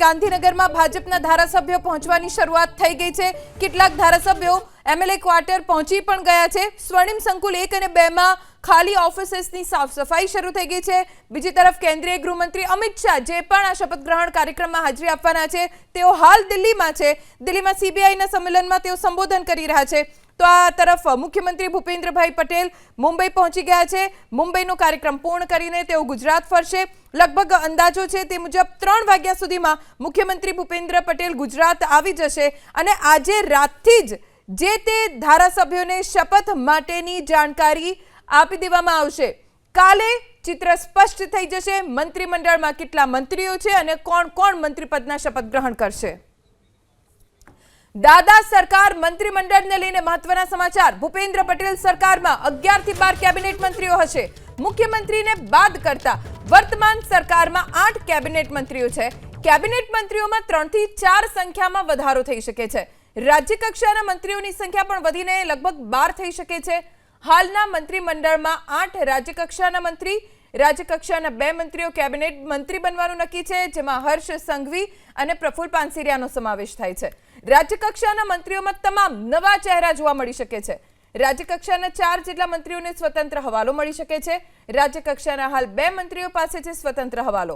ગાંધીનગરમાં ભાજપના ધારાસભ્યો પહોંચવાની શરૂઆત થઈ ગઈ છે। કેટલાક ધારાસભ્યો એમએલએ ક્વાર્ટર પહોંચી પણ ગયા છે। સ્વર્ણિમ સંકુલ 1 અને 2 માં ખાલી ઓફિસની સાફ સફાઈ શરૂ થઈ ગઈ છે। બીજી તરફ કેન્દ્રીય ગૃહમંત્રી અમિત શાહ જે પણ આ શપથ ગ્રહણ કાર્યક્રમમાં હાજરી આપવાના છે તેઓ હાલ દિલ્હીમાં છે। દિલ્હીમાં સીબીઆઈના સંમેલનમાં તેઓ સંબોધન કરી રહ્યા છે। तो आ तरफ मुख्यमंत्री भूपेन्द्रभाई पटेल मुंबई पहुंची गया है। मुंबईनो कार्यक्रम पूर्ण करीने तेओ गुजरात फरशे। लगभग अंदाजो छे ते मुजब 3 वाग्या सुधीमां मुख्यमंत्री भूपेन्द्र पटेल गुजरात आवी जशे अने आजे रातथी ज जे ते धारासभ्योने शपथ माटेनी जानकारी आपी देवामां आवशे। काले चित्र स्पष्ट थई जशे मंत्रीमंडळमां केटला मंत्रीओ छे अने कोण मंत्रीपदना शपथ ग्रहण करशे। दादा सरकार मंत्रिमंडल ने लईने महत्वना समाचार। भूपेन्द्र पटेल सरकार में 11 થી 12 कैबिनेट मंत्रीओ हशे। मुख्यमंत्री ने बाद करता वर्तमान सरकार में 8 कैबिनेट मंत्रीओ छे। कैबिनेट मंत्रीओ में 3 થી 4 संख्या में वधारो थई शके छे। राज्य कक्षाना मंत्रीओनी संख्या पण वधीने लगभग 12 थई शके छे। हालना मंत्रिमंडल में 8 राज्य कक्षाना मंत्री, राज्य कक्षाना 2 मंत्रीओ कैबिनेट मंत्री बनवानुं नक्की छे, जेमां हर्ष संघवी अने प्रफुल्ल पानसिरियानो समावेश थाय छे। राज्य कक्षाना मंत्रीओमां तमाम नवा चेहरा जोवा मळी शके छे। राज्य कक्षाना 4 जेटला मंत्रीओने स्वतंत्र हवालो मळी शके छे। राज्य कक्षाना हाल 2 मंत्रीओ पासे छे स्वतंत्र हवालो।